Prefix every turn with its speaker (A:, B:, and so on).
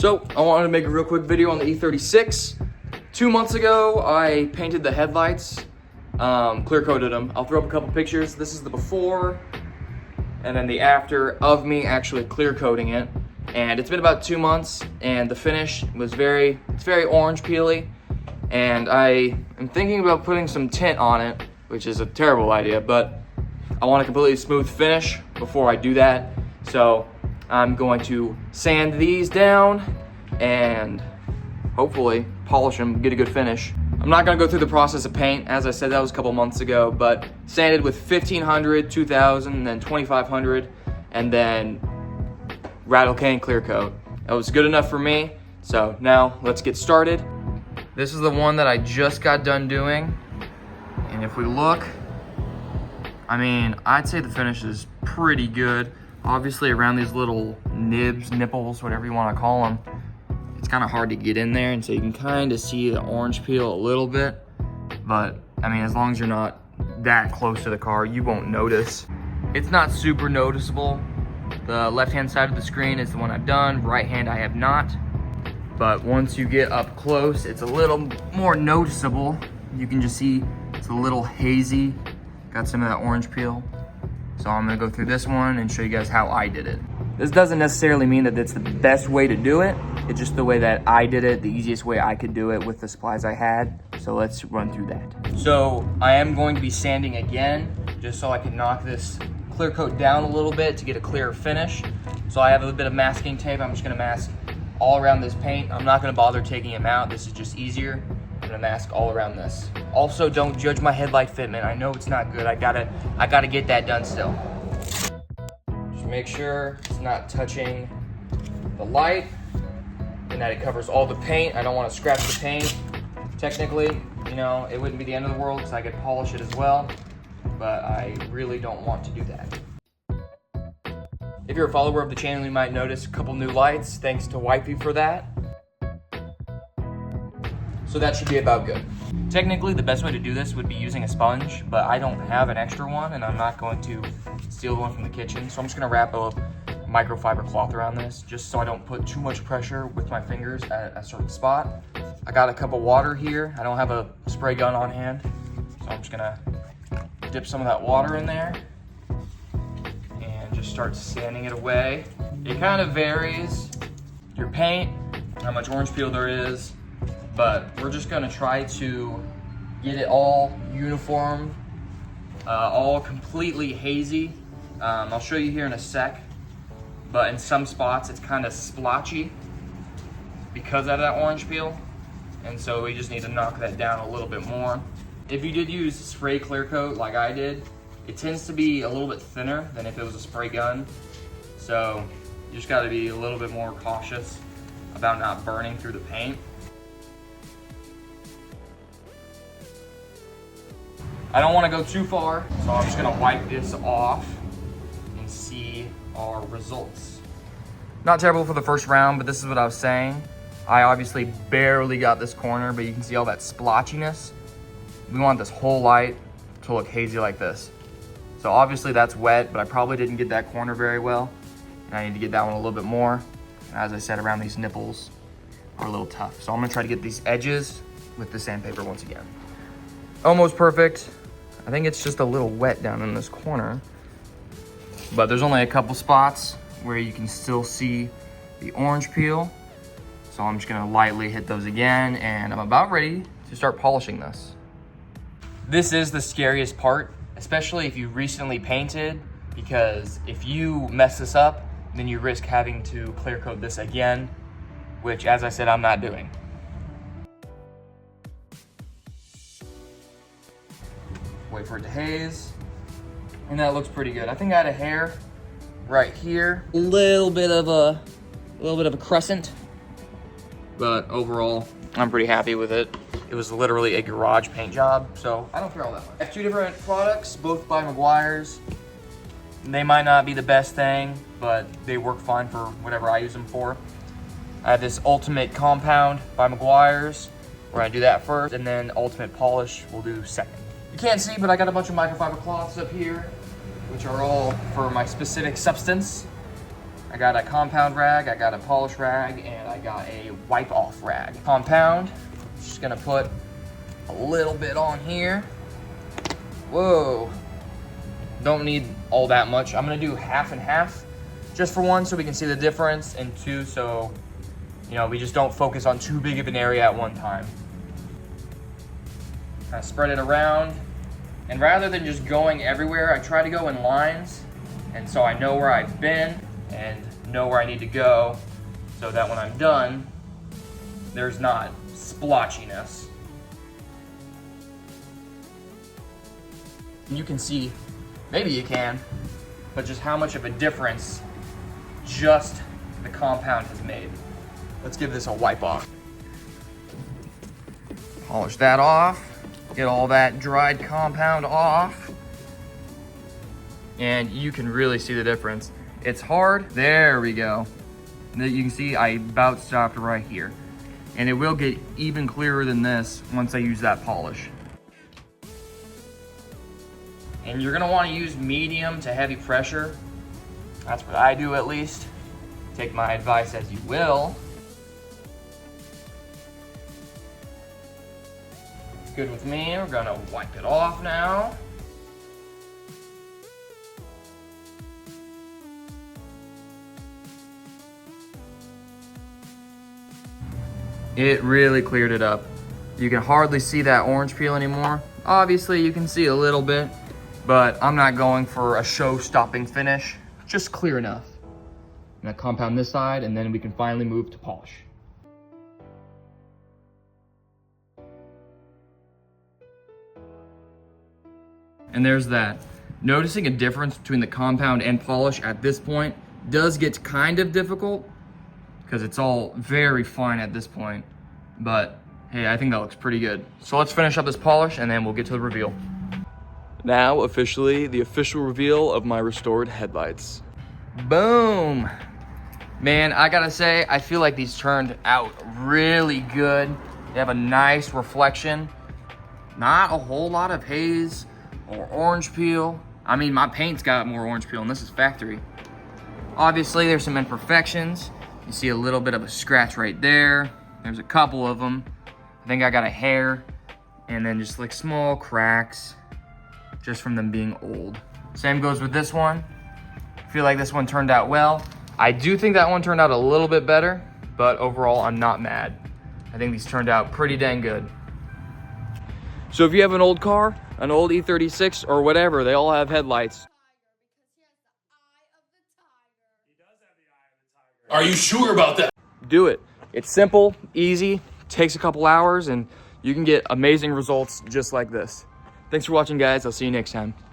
A: So I wanted to make a real quick video on the E36. 2 months ago, I painted the headlights, clear coated them. I'll throw up a couple pictures. This is the before and then the after of me actually clear coating it. And it's been about 2 months and the finish was it's very orange peely. And I am thinking about putting some tint on it, which is a terrible idea, but I want a completely smooth finish before I do that. So I'm going to sand these down and hopefully polish them, get a good finish. I'm not gonna go through the process of paint. As I said, that was a couple months ago, but sanded with 1500, 2000, and then 2500, and then rattle can clear coat. That was good enough for me. So now let's get started. This is the one that I just got done doing. And if we look, I mean, I'd say the finish is pretty good. Obviously around these little nibs, nipples, whatever you want to call them, it's kind of hard to get in there, and so you can kind of see the orange peel a little bit. But I mean, as long as you're not that close to the car, you won't notice. It's not super noticeable. The left-hand side of the screen is the one I've done. Right hand I have not. But once you get up close, it's a little more noticeable. You can just see it's a little hazy. Got some of that orange peel. So I'm gonna go through this one and show you guys how I did it. This doesn't necessarily mean that it's the best way to do it. It's just the way that I did it, the easiest way I could do it with the supplies I had. So let's run through that. So I am going to be sanding again, just so I can knock this clear coat down a little bit to get a clearer finish. So I have a little bit of masking tape. I'm just gonna mask all around this paint. I'm not gonna bother taking them out. This is just easier. I'm gonna mask all around this. Also, don't judge my headlight fitment. I know it's not good. I gotta get that done still. Just make sure it's not touching the light and that it covers all the paint. I don't wanna scratch the paint. Technically, you know, it wouldn't be the end of the world because I could polish it as well, but I really don't want to do that. If you're a follower of the channel, you might notice a couple new lights. Thanks to Wifey for that. So that should be about good. Technically, the best way to do this would be using a sponge, but I don't have an extra one and I'm not going to steal one from the kitchen. So I'm just gonna wrap a microfiber cloth around this just so I don't put too much pressure with my fingers at a certain spot. I got a cup of water here. I don't have a spray gun on hand. So I'm just gonna dip some of that water in there and just start sanding it away. It kind of varies your paint, how much orange peel there is, but we're just gonna try to get it all uniform, all completely hazy. I'll show you here in a sec, but in some spots it's kind of splotchy because of that orange peel, and so we just need to knock that down a little bit more. If you did use spray clear coat like I did, it tends to be a little bit thinner than if it was a spray gun, so you just gotta be a little bit more cautious about not burning through the paint. I don't want to go too far, so I'm just going to wipe this off and see our results. Not terrible for the first round, but this is what I was saying. I obviously barely got this corner, but you can see all that splotchiness. We want this whole light to look hazy like this. So obviously that's wet, but I probably didn't get that corner very well. And I need to get that one a little bit more. And as I said, around these nipples are a little tough. So I'm going to try to get these edges with the sandpaper once again. Almost perfect. I think it's just a little wet down in this corner, but there's only a couple spots where you can still see the orange peel. So I'm just gonna lightly hit those again, and I'm about ready to start polishing this. This is the scariest part, especially if you recently painted, because if you mess this up, then you risk having to clear coat this again, which, as I said, I'm not doing. Wait for it to haze, and that looks pretty good. I think I had a hair right here, a little bit of a crescent, but overall I'm pretty happy with it. It was literally a garage paint job, so I don't care all that much. I have two different products, both by Meguiar's. They might not be the best thing, but they work fine for whatever I use them for. I have this Ultimate Compound by Meguiar's. We're gonna do that first, and then Ultimate Polish we'll do second. You can't see, but I got a bunch of microfiber cloths up here, which are all for my specific substance. I got a compound rag, I got a polish rag, and I got a wipe off rag. Compound, just gonna put a little bit on here. Whoa, don't need all that much. I'm gonna do half and half, just for one, so we can see the difference, and two, so we just don't focus on too big of an area at one time. Kind of spread it around, and rather than just going everywhere, I try to go in lines, and so I know where I've been and know where I need to go, so that when I'm done, there's not splotchiness. You can see, maybe you can, but just how much of a difference just the compound has made. Let's give this a wipe off. Polish that off, get all that dried compound off, and you can really see the difference. It's hard, there we go. You can see I about stopped right here. And it will get even clearer than this once I use that polish. And you're gonna wanna use medium to heavy pressure. That's what I do at least. Take my advice as you will. Good with me, we're gonna wipe it off now. It really cleared it up. You can hardly see that orange peel anymore. Obviously you can see a little bit, but I'm not going for a show-stopping finish, just clear enough. I'm gonna compound this side and then we can finally move to polish. And there's that. Noticing a difference between the compound and polish at this point does get kind of difficult because it's all very fine at this point. But hey, I think that looks pretty good. So let's finish up this polish and then we'll get to the reveal. Now officially the official reveal of my restored headlights. Boom. Man, I gotta say, I feel like these turned out really good. They have a nice reflection. Not a whole lot of haze or orange peel. I mean, my paint's got more orange peel and this is factory. Obviously, there's some imperfections. You see a little bit of a scratch right there. There's a couple of them. I think I got a hair and then just like small cracks just from them being old. Same goes with this one. I feel like this one turned out well. I do think that one turned out a little bit better, but overall, I'm not mad. I think these turned out pretty dang good. So if you have an old car, an old E36 or whatever, they all have headlights.
B: Are you sure about that?
A: Do it. It's simple, easy, takes a couple hours, and you can get amazing results just like this. Thanks for watching, guys. I'll see you next time.